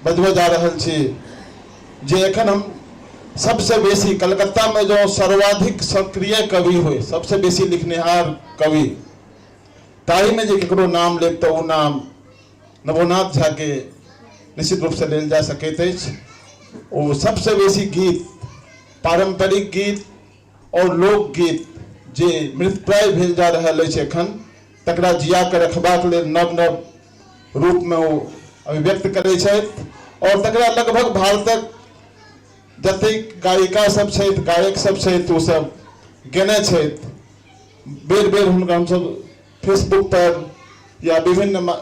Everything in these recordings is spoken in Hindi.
बजबे जा रहल छी जे एखन हम सबसे बेसी कलकत्ता में जो सर्वाधिक सक्रिय कवि हुए, सबसे बेसी लिखनिहार कवि, ताही में जे केकरो नाम लेब तो वो नाम नवोनाथ झा के निश्चित रूप से लेल जा सकैत अछि। वो सबसे बेसी गीत, पारंपरिक गीत और लोकगीत जे मृतप्राय भेल जा रहल अछि एखन, तकरा जिया के रखबाक लेल नव नव रूप में वो अभिव्यक्त करै छथि और तकरा लगभग भारतक जतेक गायिका सब छथि, गायक सब छथि, वो सब गेने छथि। बेर बेर हुनका हमसब फेसबुक पर या विभिन्न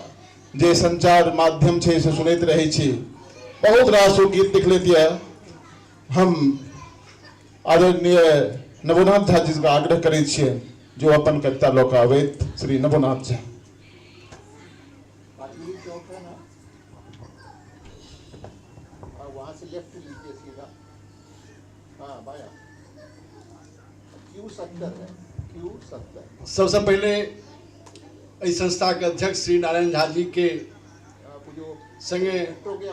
जे संचार माध्यम छै से सुनैत रहै छी। बहुत रास ओ गीत लिखलथि यऽ। हम आदरणीय नवोनाथ झा जी का आग्रह करै छियै जो अपन कविता लऽ कऽ अबैत श्री नवोनाथ झा। वहां से लेफ्ट लीजिए सीधा, हाँ बाया, Q70 है, Q70। सबसे पहले इस संस्था के अध्यक्ष श्री नारायण झा जी के संगे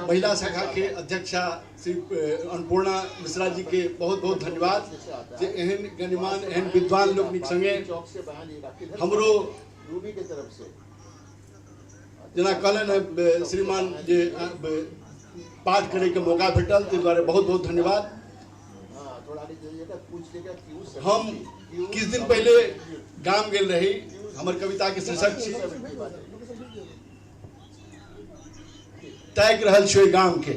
महिला शाखा के अध्यक्षा श्री अन्नपूर्णा मिश्रा जी के बहुत बहुत धन्यवाद जे एहन गणमान्य एहन विद्वान लोग संगे हमरो रूबी के तरफ से जना कहलन श्रीमान जे पाठ करे के मौका भेटल, ताहि दुआरे बहुत बहुत धन्यवाद। हम किछ दिन पहले गाम गेल रही, हमर कविता के शीर्षक छी ताकि रहल छियै गाम के।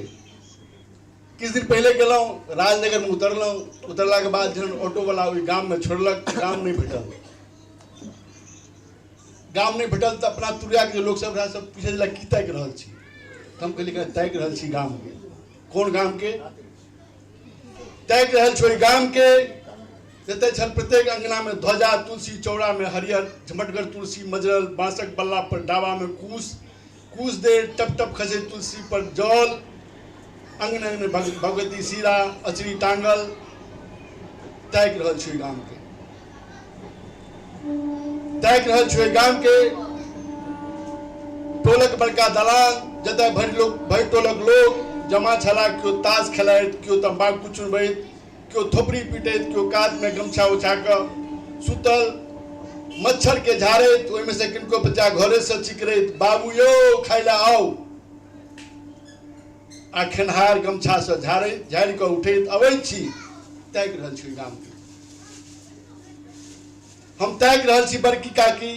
किछ दिन पहले गेलौं, राजनगर में उतरलौं, उतरला के बाद जहन ऑटो वाला ओहि गाम में छोड़लक, गाम नहीं भेटल। गाम नहीं भेटल तो अपना तुरिया के लोग सब सब पूछे ला की ताकि रहल छी, हम कहलिए ताकि रहल छी गाम के। कोन गाम के? ताकि रहल छी गाम के जते छल प्रत्येक अंगना में ध्वजा, तुलसी चौड़ा में हरियर झमटगर तुलसी मजरल, बांसक बल्ला पर डाबा में कूस, कूस दे टप टप खसे तुलसी पर जल, अंगन अंगन भगवती सीरा अचरी टांगल। ताकि रहल छी गाम के, ताकि रहल छी गाम के। टोलक बड़का दलान जतय भरि टोलक लोग जमा छला, क्यों ताश खेलाइत, क्यों तंबाकू चुनबैत, क्यों थोपड़ी पीटैत, क्यों कात में गमछा उछा कर सुतल, मच्छर के झाड़ैत, ओहि में से किनको बच्चा घरे से चिकरैत, बाबू यो खाय ला आओ, आ खेनहार गमछा से झाड़ैत झाड़ि कऽ उठैत अबैत छी। ताकि रहल छी गाम के। हम ताकि रहल छी बड़की काकी,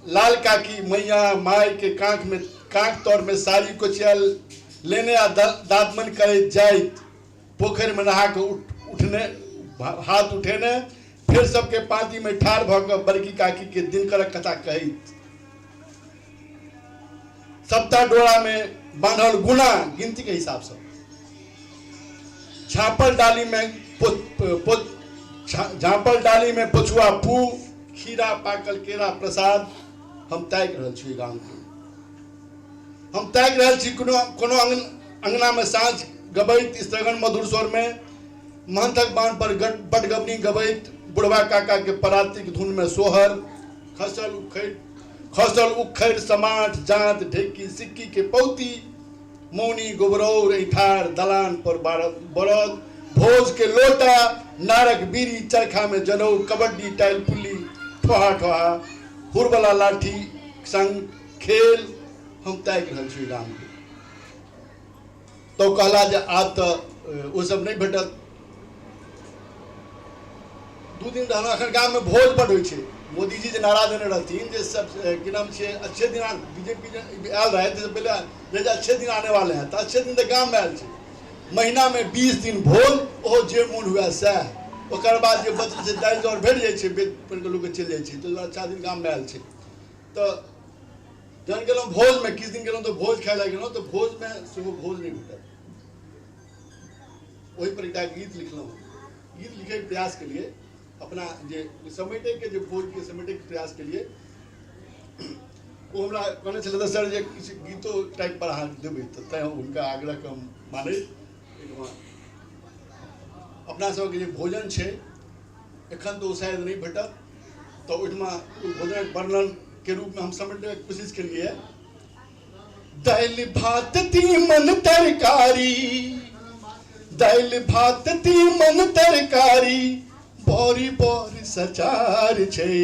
लाल काकी, मैया माय के कांख तौर में साड़ी कोचियल लेने आ दाँतमन करैत जाइत, पोखरि में नहा के उठने हाथ उठेने, फिर सबके पाँती में ठाढ़ भऽ कऽ बड़की काकी के दिनकरक कथा कहैत, सप्ताह डोरा में बांधल गुना गिनती के हिसाब से, झाँपल डाली में पोछुआ पू, खीरा पाकल केरा प्रसाद। हम ताकि रहल छी गाम के। हम ताकि रहल छी कोनो अंगना में साँझ गबैत स्त्रगण मधुर स्वर में, महंथक बाण पर बटगबनी गबैत, बुढ़वा काका के परातिक धुन में सोहर, खसल उखड़ समाट जांत ढेकी सिक्की के पौती, मौनी गोबरौर ऐठार दलान पर बरद, भोज के लोटा, नारक बीरी चरखा में जनौ, कबड्डी टाइल पुल्ली ठोहा ठोहा, हुरबला लाठी संग खेल। हम ताकि रहल छी गाम के। तो कहला जे आब तो वो सब नहीं भेटत। 2 दिन रहना, अखन गाम में भोज बड़ होइ छै। मोदी जी जे नारा देने रहथिन जे सब की नाम छे अच्छे दिन, बीजेपी आयल रहे तो पहले जे अच्छे दिन आने वाले हैं, तो अच्छे दिन तो गाम में आयल छे। महीना में 20 दिन भोज, ओहो जे मोन हुए सएह। ओकर बाद जे बचल छै दालि चाउर भेट जाइ छै, बेच पर के लोग चलि जाइ छै, तो अच्छा दिन गाम में आयल छै। तो जहन गेलहुँ भोज में, किछु दिन गेलहुँ तो भोज खाय लए गेलहुँ, तो भोज में सेहो भोज नहीं भेटल। वही पर एकटा गीत लिखलहुँ। गीत लिखे के प्रयास के लिए अपना जे समेटे के जे भोज के समेटे के प्रयास के लिए वो हमरा कहने छले सर जे किछु गीतो टाइप पर अहाँ देबै, तो तैं हुनका आग्रह के हम मानै। अपना सबके जे भोजन छै एखन तो शायद नहीं भेटत, तो ओहिठमा भोजन वर्णन के रूप में हम समेटे के कोशिश केलिए। दाल भात तीमन तरकारी, दाल भात तीमन तरकारी, बड़ी बड़ सचार छै।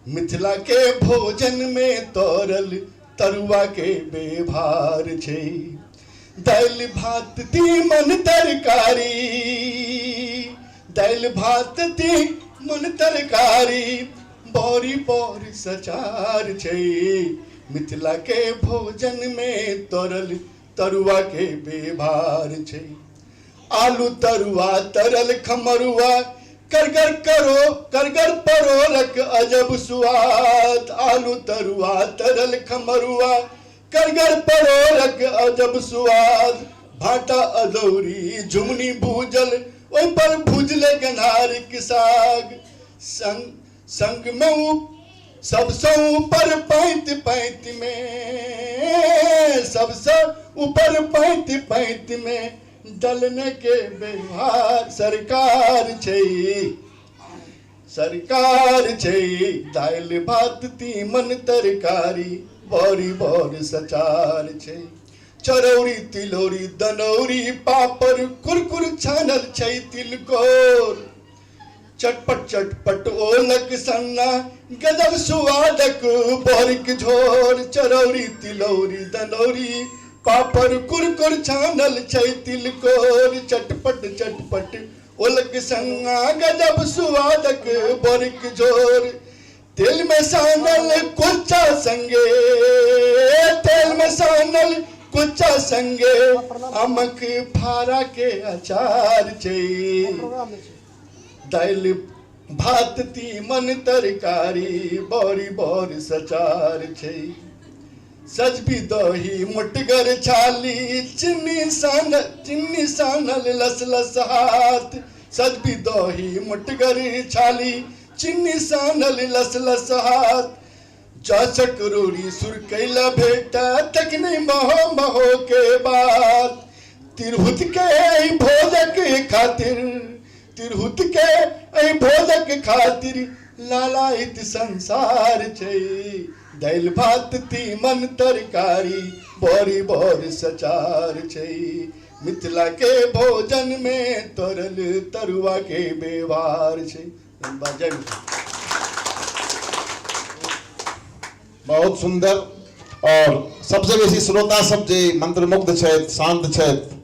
मिथिला के भोजन में तरल तरुआ के व्यवहार छै। दाल भात तीमन तरकारी, दाल भात तीमन तरकारी, बड़ी बड़ सचार छै। मिथिला के भोजन में तरल तरुआ के व्यवहार छै। आलू तरुआ तरल खमरुआ, करगर करो करगर परोरक अजब स्वाद। आलू तरुआ तरल खमरुआ, करगर परोरक अजब स्वाद। भाटा अदौरी झुमनी भूजल, ओहि पर भुजले गन्हारिक साग। संग में सबसे ऊपर पैंत पैंत में, सबसे ऊपर पैंत पैंत में डलने के व्यवहार सरकार छै। सरकार छै। दाल भात तीमन तरकारी, बड़ी बड़ सचार छै। चरौरी तिलौरी दनौरी पापड़, कुरकुर छानल छै तिलकोर। चटपट चटपट ओलक सन्ना, गजब सुआदक बरिक झोर। चरौरी तिलौरी दनौरी पापड़, कुरकुर छानल छै तिलकोर। चटपट चटपट ओलक सन्ना, गजब सुआदक बरिक झोर। तेल में सानल कुल्चा संगे, तेल में सानल कुल्चा संगे, आमक फारा के अचार छै। दाल भात तीमन तरकारी, बड़ी बड़ सचार छै। सजबी दही मुटगर छाली, चीनी सानल लस लस हाथ। सजबी दही मुटगर छाली, चीनी सानल लस लस हाथ। जाचक रोड़ी सुरकैला भेटा, तकनी महो महो के बात। तिरहुत के भोजक खातिर, तिरहुत के भोजक खातिर लालायित संसार छै। दाल भात तीमन तरकारी, बड़ी बड़ सचार छै। मिथिला के भोजन में तरल तरुआ के व्यवहार छै। बहुत सुंदर। और सबसे बेसी श्रोता सब जे मंत्रमुग्ध छथि, शांत छथि।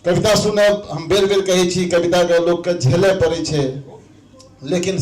कविता सुनब हम बेर बेर कहै छी, कविता के लोक के झेलय पड़ै छै, लेकिन